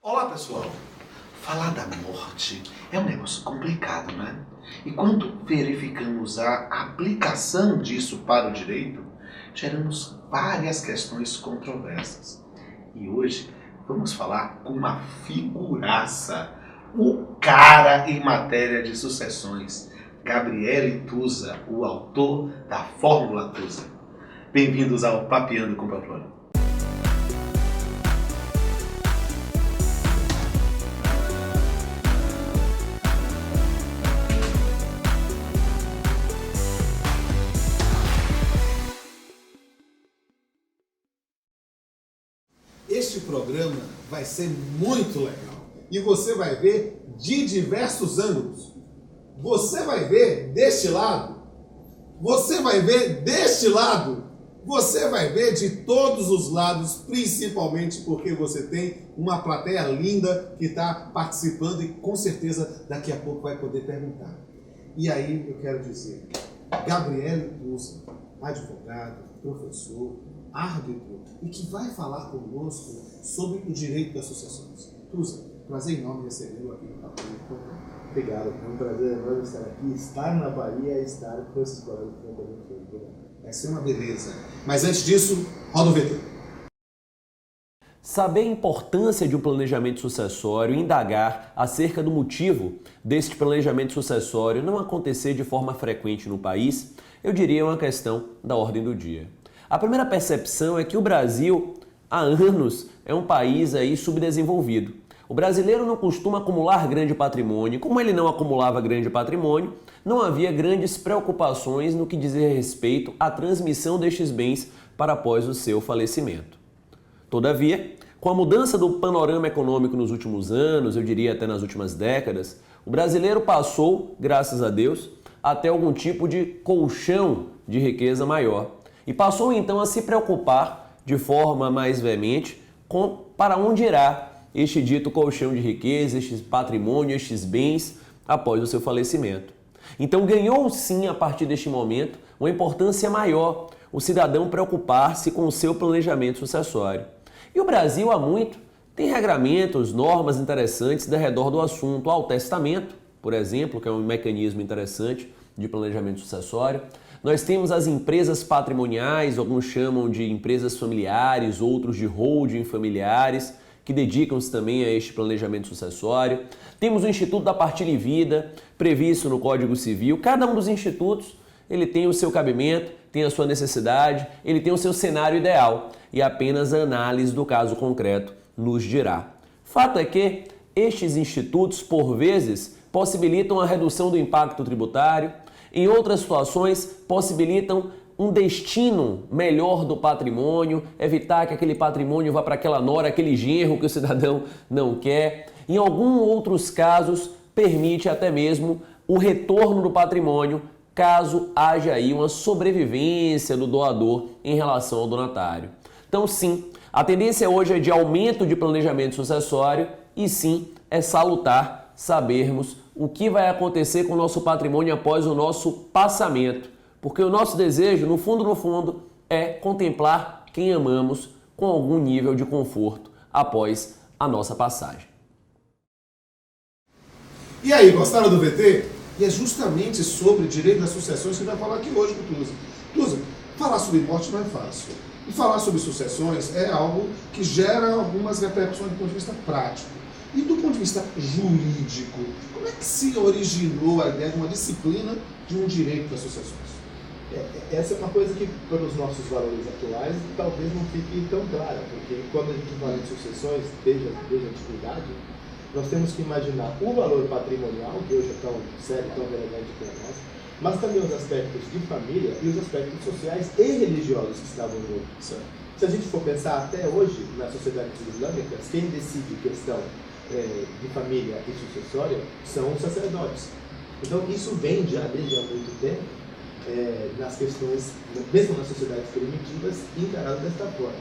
Olá pessoal, falar da morte é um negócio complicado, né? E quando verificamos a aplicação disso para o direito, geramos várias questões controversas. E hoje vamos falar com uma figuraça, o cara em matéria de sucessões, Gabriele Tusa, o autor da Fórmula Tusa. Bem-vindos ao Papeando com Pamplona. Este programa vai ser muito legal e você vai ver de diversos ângulos. Você vai ver deste lado, você vai ver deste lado, você vai ver de todos os lados, principalmente porque você tem uma plateia linda que está participando e com certeza daqui a pouco vai poder perguntar. E aí eu quero dizer, Gabriele Tusa, advogado, professor, árbitro e que vai falar conosco sobre o direito das sucessões. Tusa, prazer enorme recebê-lo aqui no Papeando com Pamplona. Obrigado, é um prazer enorme estar aqui, estar na Bahia e estar com esses colegas que eu Vai ser uma beleza. Mas antes disso, roda o VT. Saber a importância de um planejamento sucessório e indagar acerca do motivo deste planejamento sucessório não acontecer de forma frequente no país, eu diria uma questão da ordem do dia. A primeira percepção é que o Brasil, há anos, é um país aí subdesenvolvido. O brasileiro não costuma acumular grande patrimônio. Como ele não acumulava grande patrimônio, não havia grandes preocupações no que diz respeito à transmissão destes bens para após o seu falecimento. Todavia, com a mudança do panorama econômico nos últimos anos, eu diria até nas últimas décadas, o brasileiro passou, graças a Deus, a ter algum tipo de colchão de riqueza maior. E passou então a se preocupar de forma mais veemente com para onde irá este dito colchão de riqueza, este patrimônio, estes bens após o seu falecimento. Então ganhou sim a partir deste momento uma importância maior o cidadão preocupar-se com o seu planejamento sucessório. E o Brasil há muito tem regramentos, normas interessantes ao redor do assunto. Há o testamento, por exemplo, que é um mecanismo interessante de planejamento sucessório. Nós temos as empresas patrimoniais, alguns chamam de empresas familiares, outros de holding familiares, que dedicam-se também a este planejamento sucessório. Temos o Instituto da Partilha em Vida, previsto no Código Civil. Cada um dos institutos ele tem o seu cabimento, tem a sua necessidade, ele tem o seu cenário ideal e apenas a análise do caso concreto nos dirá. Fato é que estes institutos, por vezes, possibilitam a redução do impacto tributário, em outras situações, possibilitam um destino melhor do patrimônio, evitar que aquele patrimônio vá para aquela nora, aquele genro que o cidadão não quer. Em alguns outros casos, permite até mesmo o retorno do patrimônio, caso haja aí uma sobrevivência do doador em relação ao donatário. Então sim, a tendência hoje é de aumento de planejamento sucessório e sim, é salutar sabermos o que vai acontecer com o nosso patrimônio após o nosso passamento. Porque o nosso desejo, no fundo, é contemplar quem amamos com algum nível de conforto após a nossa passagem. E aí, gostaram do VT? E é justamente sobre direito das sucessões que vai falar aqui hoje com o Tusa. Tusa, falar sobre morte não é fácil. E falar sobre sucessões é algo que gera algumas repercussões do ponto de vista prático. E do ponto de vista jurídico, como é que se originou a ideia de uma disciplina de um direito das sucessões? Essa é uma coisa que, pelos nossos valores atuais, talvez não fique tão clara, porque quando a gente fala de sucessões, desde a antiguidade, nós temos que imaginar o valor patrimonial, que hoje é tão sério, tão relevante para nós, mas também os aspectos de família e os aspectos sociais e religiosos que estavam envolvidos. Se a gente for pensar até hoje, nas sociedades islâmicas, quem decide questão de família e sucessória são os sacerdotes. Então isso vem já desde há muito tempo, nas questões, mesmo nas sociedades primitivas, encaradas desta forma.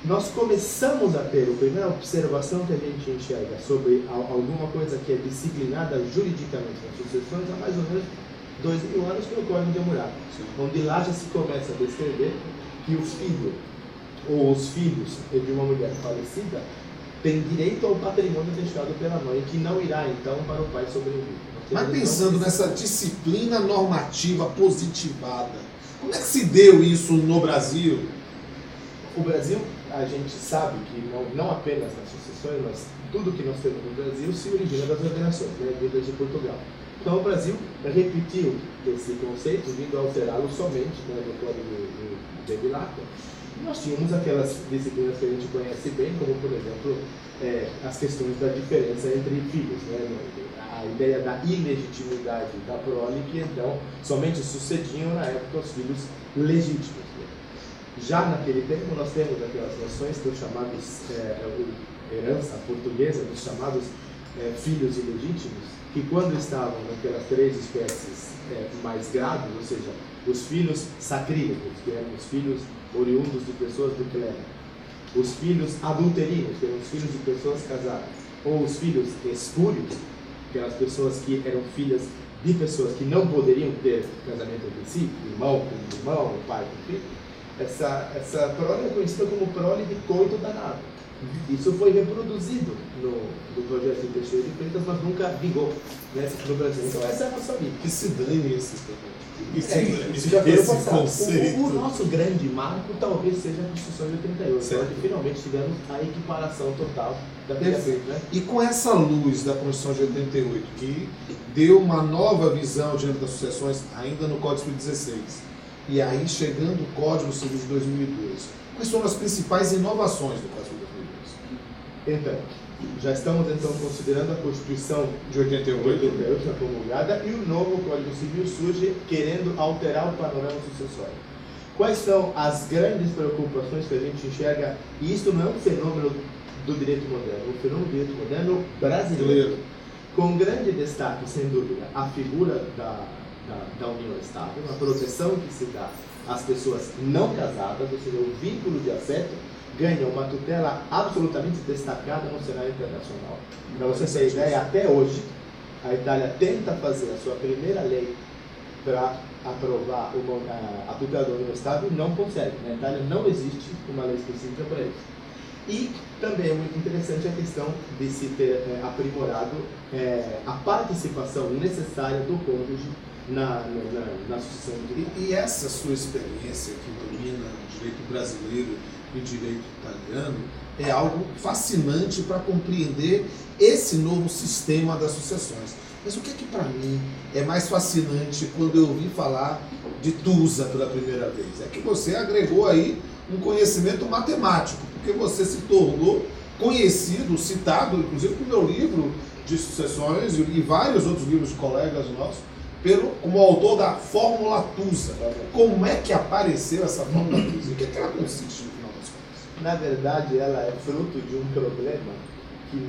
Nós começamos a ter, a primeira observação que a gente enxerga sobre alguma coisa que é disciplinada juridicamente nas sucessões há mais ou menos 2.000 anos, que é o Código de Hammurabi, onde lá já se começa a descrever que o filho ou os filhos de uma mulher falecida tem direito ao patrimônio deixado pela mãe, que não irá então para o pai sobrevivido. Mas pensando nessa disciplina normativa positivada, como é que se deu isso no Brasil? O Brasil, a gente sabe que não apenas nas sucessões, mas tudo que nós temos no Brasil se origina das ordenações, né, vindas de Portugal. Então o Brasil repetiu esse conceito, vindo a alterá-lo somente, né, no Código de Bevilacqua. Nós tínhamos aquelas disciplinas que a gente conhece bem, como por exemplo as questões da diferença entre filhos, né, a ideia da ilegitimidade da prole, que então somente sucediam na época os filhos legítimos. Já naquele tempo nós temos aquelas noções dos chamados, herança portuguesa, dos chamados filhos ilegítimos, que quando estavam naquelas 3 espécies mais graves, ou seja, os filhos sacrílegos, que eram os filhos oriundos de pessoas do clero, os filhos adulterinos, que eram os filhos de pessoas casadas, ou os filhos espúrios, aquelas pessoas que eram filhas de pessoas que não poderiam ter casamento entre si, irmão com irmão, pai com filho. Essa prole é conhecida como prole de coito danado. Isso foi reproduzido no projeto de Teixeira de Freitas, mas nunca vingou, né, no Brasil. Então essa é a nossa vida. Que se dane esse Isso já foi esse passado. conceito. O nosso grande marco talvez seja a Constituição de 88, Certo. onde finalmente tivemos a equiparação total da criação, né? E com essa luz da Constituição de 88, que deu uma nova visão diante das sucessões, ainda no Código Civil 16, e aí chegando o Código Civil de 2002, quais foram as principais inovações do Código Civil de 2002? Então, já estamos então considerando a Constituição De 88? já promulgada, e o novo Código Civil surge querendo alterar o panorama sucessório. Quais são as grandes preocupações que a gente enxerga? E isso não é um fenômeno do direito moderno, é um fenômeno do direito moderno brasileiro. Com grande destaque, sem dúvida, a figura da união estável, a proteção que se dá às pessoas não casadas, ou seja, o vínculo de afeto, ganha uma tutela absolutamente destacada no cenário internacional. Para você ter ideia, até hoje, a Itália tenta fazer a sua primeira lei para aprovar a tutela da união estável e não consegue. Na Itália não existe uma lei específica para isso. E também é muito interessante a questão de se ter aprimorado a participação necessária do cônjuge na sucessão de direito. E essa sua experiência que domina o direito brasileiro e o direito italiano é algo fascinante para compreender esse novo sistema das sucessões. Mas o que é que para mim é mais fascinante quando eu ouvi falar de Tusa pela primeira vez? É que você agregou aí um conhecimento matemático, porque você se tornou conhecido, citado, inclusive no meu livro de sucessões e vários outros livros de colegas nossos, como autor da Fórmula Tusa. Como é que apareceu essa Fórmula Tusa? E o que é que ela consiste no final das contas? Na verdade, ela é fruto de um problema que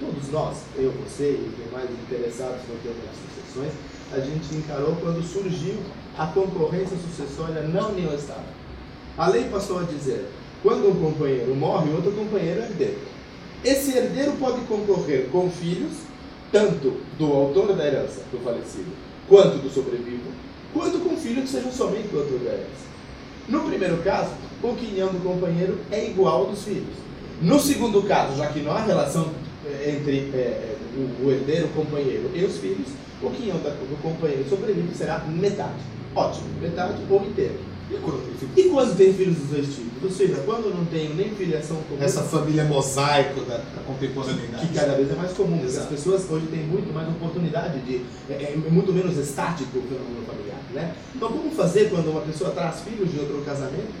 todos nós, eu, você e os demais interessados no tema das sucessões, a gente encarou quando surgiu a concorrência sucessória na união estável. A lei passou a dizer, quando um companheiro morre, o outro companheiro é herdeiro. Esse herdeiro pode concorrer com filhos, tanto do autor da herança, do falecido, quanto do sobrevivo, quanto com filhos que sejam somente do autor da herança. No primeiro caso, o quinhão do companheiro é igual ao dos filhos. No segundo caso, já que não há relação entre o herdeiro, o companheiro e os filhos, o quinhão do companheiro sobrevive será metade. Ótimo, metade ou inteiro. E quando tem filhos dos dois tipos? Ou seja, quando não tem nem filiação comum. Essa família mosaico da contemporaneidade. Que cada vez é mais comum, porque as Exato. pessoas hoje têm muito mais oportunidade de. É muito menos estático o fenômeno familiar, né? Então, como fazer quando uma pessoa traz filhos de outro casamento,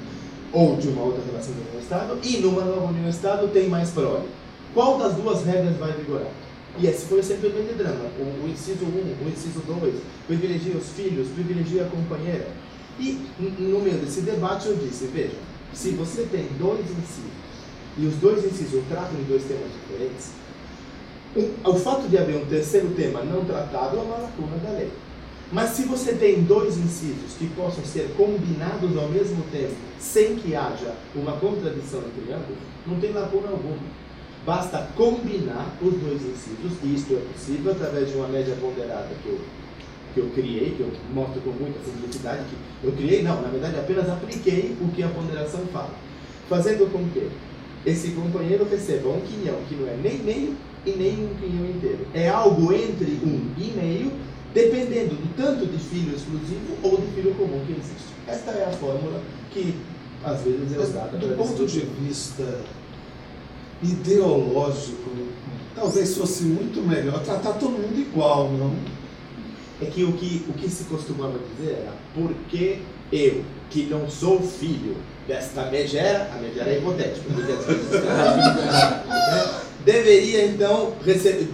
ou de uma outra relação de união estável, e numa nova união estável tem mais prole? Qual das duas regras vai vigorar? E esse foi sempre o grande drama. O inciso 1, o inciso 2, privilegia os filhos, privilegia a companheira. E no meio desse debate eu disse, veja, se você tem 2 incisos, e os 2 incisos tratam de 2 temas diferentes, o fato de haver um terceiro tema não tratado é uma lacuna da lei. Mas se você tem 2 incisos que possam ser combinados ao mesmo tempo, sem que haja uma contradição entre ambos, não tem lacuna alguma. Basta combinar os 2 incisos, e isto é possível através de uma média ponderada que eu criei, que eu mostro com muita simplicidade, que eu criei, não, na verdade apenas apliquei o que a ponderação fala. Fazendo com que esse companheiro receba um quinhão que não é nem meio e nem um quinhão inteiro. É algo entre 1,5, dependendo do tanto de filho exclusivo ou de filho comum que existe. Esta é a fórmula que às vezes é usada. Do ponto de vista ideológico, talvez fosse muito melhor tratar todo mundo igual, não? É que o que se costumava dizer era: porque eu, que não sou filho desta megera, a megera é hipotética, deveria então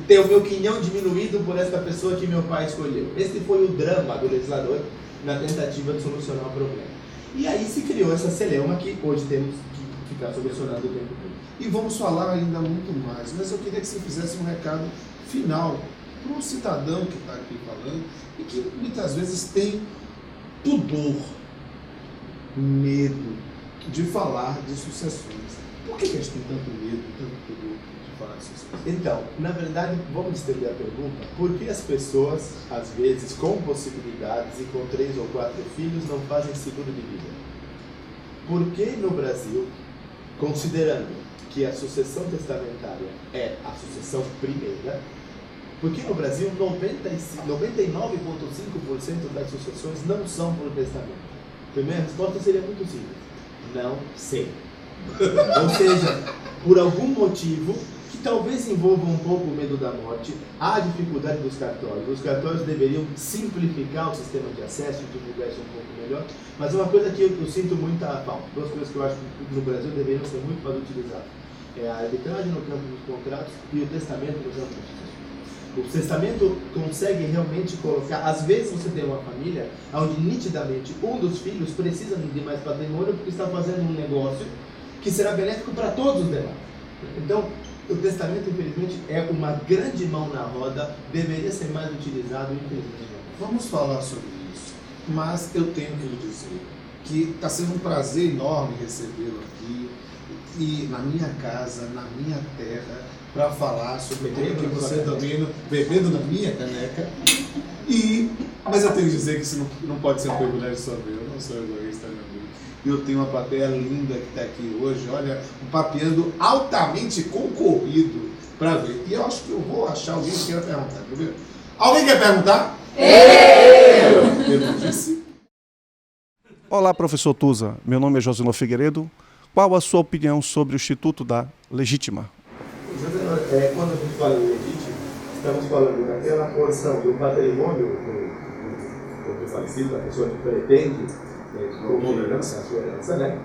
ter o meu quinhão diminuído por esta pessoa que meu pai escolheu. Esse foi o drama do legislador na tentativa de solucionar o problema. E aí se criou essa celeuma que hoje temos que ficar solucionando o tempo todo. E vamos falar ainda muito mais, mas eu queria que você fizesse um recado final para um cidadão que está aqui falando e que muitas vezes tem pudor, medo de falar de sucessões. Por que a gente tem tanto medo, tanto pudor de falar de sucessões? Então, na verdade, vamos estender a pergunta: por que as pessoas, às vezes, com possibilidades e com 3 ou 4 filhos, não fazem seguro de vida? Por que no Brasil, considerando que a sucessão testamentária é a sucessão primeira, porque no Brasil 99,5% das sucessões não são por testamento? A primeira resposta seria muito simples: não sei. Ou seja, por algum motivo que talvez envolva um pouco o medo da morte, há dificuldade dos cartórios. Os cartórios deveriam simplificar o sistema de acesso e divulgar isso um pouco melhor, mas uma coisa que eu sinto muita falta, 2 coisas que eu acho que no Brasil deveriam ser muito mais utilizadas: é a arbitragem no campo dos contratos e o testamento no campo dos sucessões. O testamento consegue realmente colocar, às vezes você tem uma família onde nitidamente um dos filhos precisa de mais patrimônio porque está fazendo um negócio que será benéfico para todos os demais. Então, o testamento, infelizmente, é uma grande mão na roda, deveria ser mais utilizado, infelizmente não. Vamos falar sobre isso, mas eu tenho que lhe dizer que está sendo um prazer enorme recebê-lo aqui e na minha casa, na minha terra, para falar sobre tudo que você domina, bebendo na minha caneca. Mas eu tenho que dizer que isso não pode ser um privilégio só meu, eu não sou egoísta, meu amigo. E eu tenho uma plateia linda que está aqui hoje, olha, um papeando altamente concorrido para ver. E eu acho que eu vou achar alguém que queira perguntar, quer ver? Alguém quer perguntar? Eu disse. Olá, professor Tusa. Meu nome é Josilon Figueiredo. Qual a sua opinião sobre o Instituto da Legítima? Quando a gente fala em legítimo, estamos falando daquela porção do patrimônio do falecido, da pessoa que pretende como herança, a sua herança, né?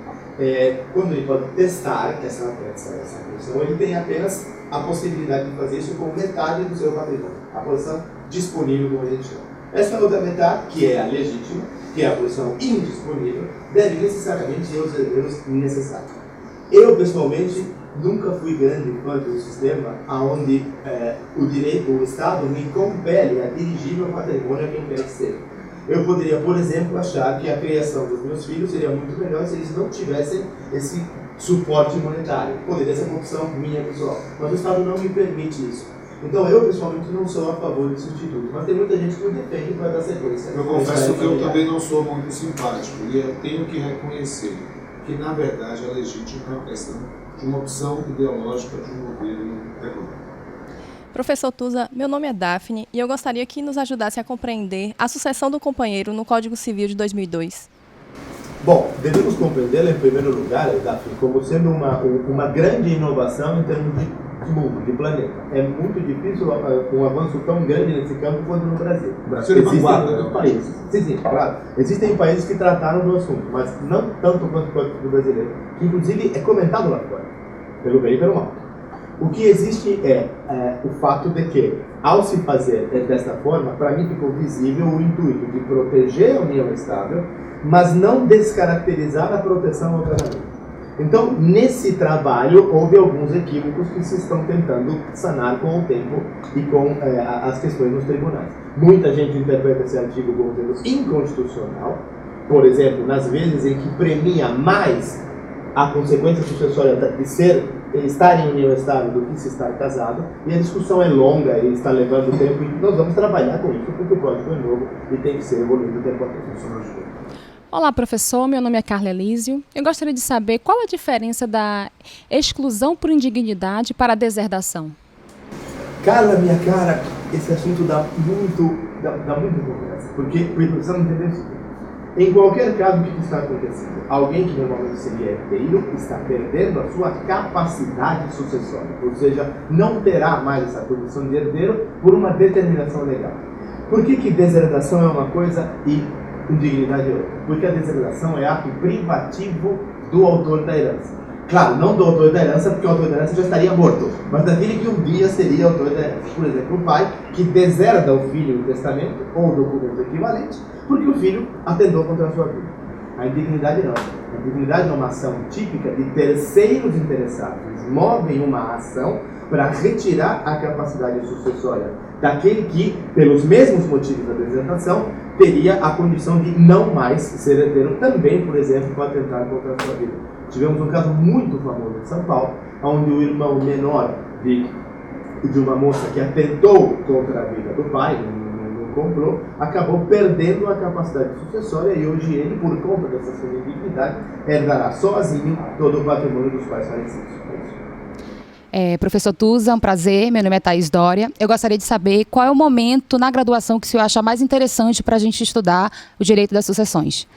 Quando ele pode testar essa porção, ele tem apenas a possibilidade de fazer isso com metade do seu patrimônio, a porção disponível, como a gente chama. Essa outra metade, que é a legítima, que é a porção indisponível, deve necessariamente ir aos herdeiros necessários. Eu, pessoalmente, nunca fui grande fã do sistema onde o Estado me compele a dirigir meu patrimônio a quem quer que seja. Eu poderia, por exemplo, achar que a criação dos meus filhos seria muito melhor se eles não tivessem esse suporte monetário. Poderia ser uma opção minha pessoal, mas o Estado não me permite isso. Então eu, pessoalmente, não sou a favor desse instituto, mas tem muita gente que o defende para dar sequência. Eu confesso que eu também não sou muito simpático e eu tenho que reconhecer que, na verdade, a legítima é uma questão de uma opção ideológica de um governo econômico. Professor Tusa, meu nome é Daphne e eu gostaria que nos ajudasse a compreender a sucessão do companheiro no Código Civil de 2002. Bom, devemos compreendê-la em primeiro lugar, Daphne, como sendo uma grande inovação em termos de mundo, de planeta. É muito difícil um avanço tão grande nesse campo quanto no Brasil. O Brasil é vanguarda, outros países. Sim, claro. Existem países que trataram do assunto, mas não tanto quanto o Código Brasileiro, que inclusive é comentado lá fora, pelo bem e pelo mal. O que existe é o fato de que, ao se fazer desta forma, para mim ficou visível o intuito de proteger a união estável, mas não descaracterizar a proteção ao casamento. Então, nesse trabalho, houve alguns equívocos que se estão tentando sanar com o tempo e com as questões nos tribunais. Muita gente interpreta esse artigo como sendo inconstitucional, por exemplo, nas vezes em que premia mais a consequência sucessória de estar em união estável do que se estar casado, e a discussão é longa e está levando tempo, e nós vamos trabalhar com isso, porque o código é novo e tem que ser evoluído o tempo a tempo. Olá, professor. Meu nome é Carla Elísio. Eu gostaria de saber qual a diferença da exclusão por indignidade para a deserdação. Carla, minha cara, esse assunto dá muito conversa. Porque precisamos entender o seguinte. Em qualquer caso, o que está acontecendo? Alguém que normalmente seria herdeiro está perdendo a sua capacidade sucessória. Ou seja, não terá mais essa condição de herdeiro por uma determinação legal. Por que deserdação é uma coisa e indignidade é outra? Porque a deserdação é ato privativo do autor da herança. Claro, não do autor da herança, porque o autor da herança já estaria morto, mas daquele que um dia seria autor da herança. Por exemplo, o pai que deserda o filho em testamento ou documento equivalente, porque o filho atentou contra a sua vida. A indignidade não. A indignidade é uma ação típica de terceiros interessados. Eles movem uma ação para retirar a capacidade sucessória daquele que, pelos mesmos motivos da deserdação, teria a condição de não mais ser herdeiro também, por exemplo, para atentar contra a sua vida. Tivemos um caso muito famoso em São Paulo, onde o irmão menor de uma moça que atentou contra a vida do pai, no complô, acabou perdendo a capacidade sucessória e hoje ele, por conta dessa sua indignidade, herdará sozinho todo o patrimônio dos pais falecidos. Professor Tusa, um prazer. Meu nome é Thaís Dória. Eu gostaria de saber qual é o momento na graduação que o senhor acha mais interessante para a gente estudar o direito das sucessões.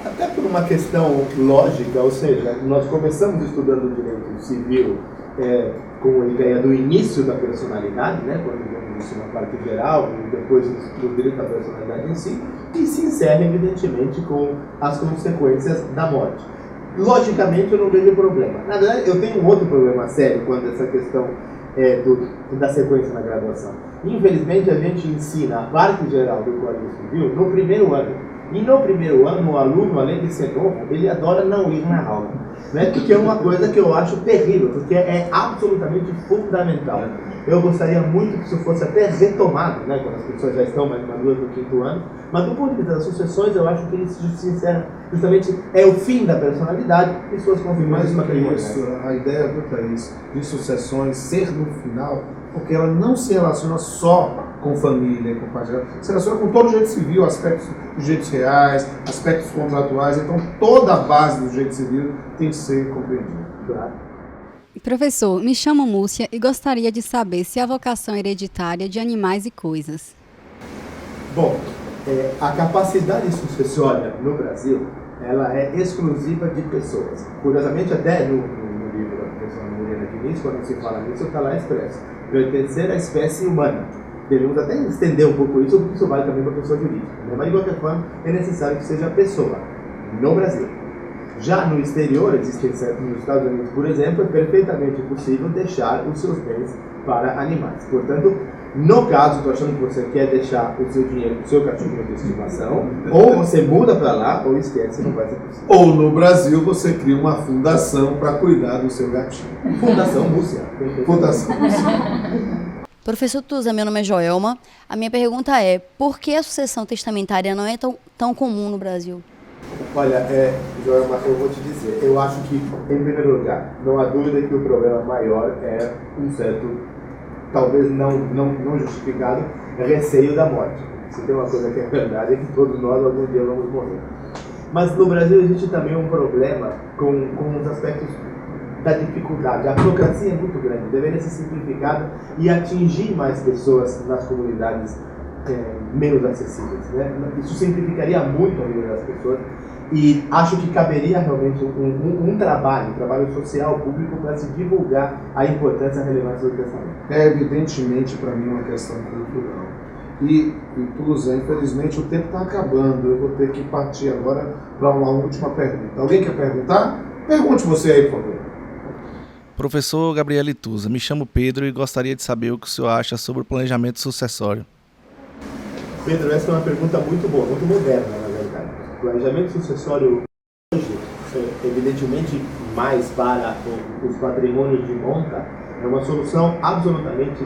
Até por uma questão lógica, ou seja, nós começamos estudando o direito civil com a ideia do início da personalidade, né, quando vemos isso na parte geral, e depois do direito da personalidade em si, e se encerra, evidentemente, com as consequências da morte. Logicamente, eu não vejo problema. Na verdade, eu tenho um outro problema sério quando essa questão da sequência na graduação. Infelizmente, a gente ensina a parte geral do Código Civil no primeiro ano. E no primeiro ano, o aluno, além de ser novo, ele adora não ir na aula. Né? Porque é uma coisa que eu acho terrível, porque é absolutamente fundamental. Eu gostaria muito que isso fosse até retomado, né? Quando as pessoas já estão mais maduras no quinto ano. Mas do ponto de vista das sucessões, eu acho que ele se encerra justamente o fim da personalidade e suas consequências patrimoniais. A ideia do Thaís de sucessões ser no final, porque ela não se relaciona só com família, com partilha, se relaciona com todo o direito civil, aspectos dos direitos reais, aspectos contratuais, então toda a base do direito civil tem que ser compreendida. Claro. Professor, me chamo Múcia e gostaria de saber se a vocação é hereditária de animais e coisas. Bom, a capacidade sucessória no Brasil, ela é exclusiva de pessoas. Curiosamente, até no livro da professora Morena Diniz, quando se fala nisso, está lá expresso. Pertencer à espécie humana. Devemos até estender um pouco isso, porque isso vale também para a pessoa jurídica. Né? Mas, de qualquer forma, é necessário que seja a pessoa, no Brasil. Já no exterior, existem nos Estados Unidos, por exemplo, é perfeitamente possível deixar os seus bens para animais. Portanto, no caso, estou achando que você quer deixar o seu dinheiro para o seu cachorrinho de estimação, ou você muda para lá, ou esquece, não vai ser possível. Ou no Brasil, você cria uma fundação para cuidar do seu gatinho. Fundação Múcia. Fundação Múcia. Professor Tusa, meu nome é Joelma. A minha pergunta é, por que a sucessão testamentária não é tão comum no Brasil? Olha, Joelma, eu vou te dizer, eu acho que, em primeiro lugar, não há dúvida que o problema maior é um certo, talvez não justificado, receio da morte. Se tem uma coisa que é verdade, é que todos nós algum dia vamos morrer. Mas no Brasil existe também um problema com os aspectos da dificuldade. A burocracia é muito grande, deveria ser simplificada e atingir mais pessoas nas comunidades menos acessíveis. Né? Isso simplificaria muito a vida das pessoas e acho que caberia realmente um trabalho social público para se divulgar a importância e a relevância do testamento. É evidentemente para mim uma questão cultural. E Tusa, infelizmente o tempo está acabando, eu vou ter que partir agora para uma última pergunta. Alguém quer perguntar? Pergunte você aí, por favor. Professor Gabriele Tusa, me chamo Pedro e gostaria de saber o que o senhor acha sobre o planejamento sucessório. Pedro, essa é uma pergunta muito boa, muito moderna, na verdade. O planejamento sucessório hoje, evidentemente mais para os patrimônios de monta, é uma solução absolutamente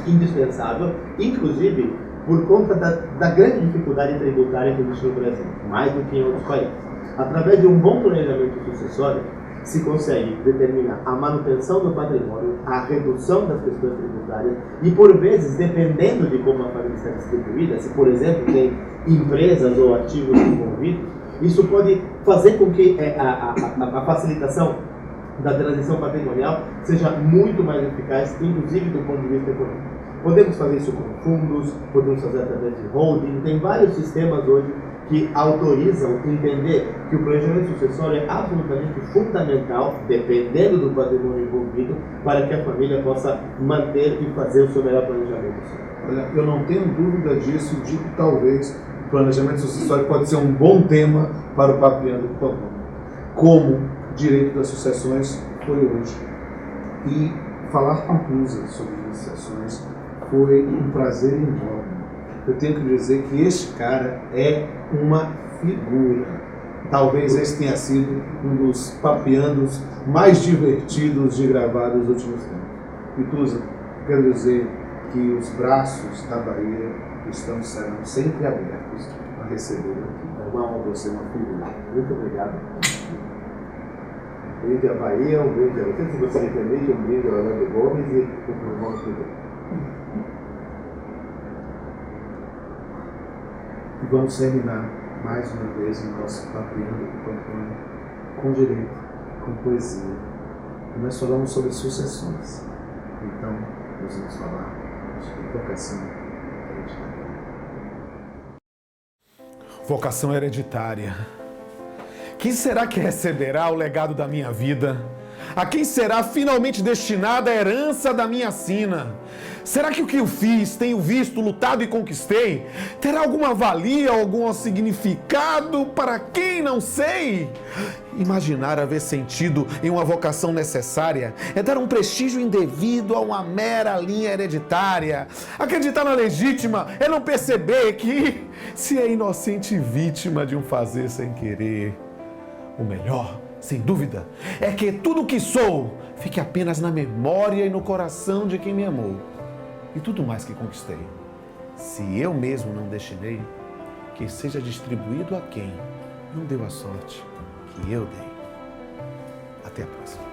indispensável, inclusive por conta da grande dificuldade tributária que existe no Brasil, mais do que em outros países. Através de um bom planejamento sucessório, se consegue determinar a manutenção do patrimônio, a redução das questões tributárias e, por vezes, dependendo de como a família está distribuída, se, por exemplo, tem empresas ou ativos envolvidos, isso pode fazer com que a facilitação da transição patrimonial seja muito mais eficaz, inclusive do ponto de vista econômico. Podemos fazer isso com fundos, podemos fazer através de holding, tem vários sistemas hoje que autorizam entender que o planejamento sucessório é absolutamente fundamental, dependendo do patrimônio envolvido, para que a família possa manter e fazer o seu melhor planejamento. Olha, eu não tenho dúvida disso, de que talvez o planejamento sucessório pode ser um bom tema para o Papeando com Pampão. Como direito das sucessões foi hoje. E falar com Tusa sobre sucessões foi um prazer enorme. Eu tenho que dizer que este cara é uma figura. Talvez esse tenha sido um dos papeandos mais divertidos de gravar dos últimos tempos. E Tusa, quero dizer que os braços da Bahia serão sempre abertos a receber aqui. É uma honra você, uma figura. Muito obrigado. Um brinde à Bahia, um brinde a você, se você me permite, um brinde ao Orlando Gomes e o João Figueiredo. E vamos terminar mais uma vez o nosso Papeando com Pampão, com direito, com poesia. E nós falamos sobre sucessões. Então, nós vamos falar sobre vocação hereditária. Vocação hereditária. Quem será que receberá o legado da minha vida? A quem será finalmente destinada a herança da minha sina? Será que o que eu fiz, tenho visto, lutado e conquistei, terá alguma valia, algum significado para quem não sei? Imaginar haver sentido em uma vocação necessária é dar um prestígio indevido a uma mera linha hereditária. Acreditar na legítima é não perceber que se é inocente vítima de um fazer sem querer. O melhor, sem dúvida, é que tudo o que sou fique apenas na memória e no coração de quem me amou. E tudo mais que conquistei, se eu mesmo não destinei, que seja distribuído a quem não deu a sorte que eu dei. Até a próxima.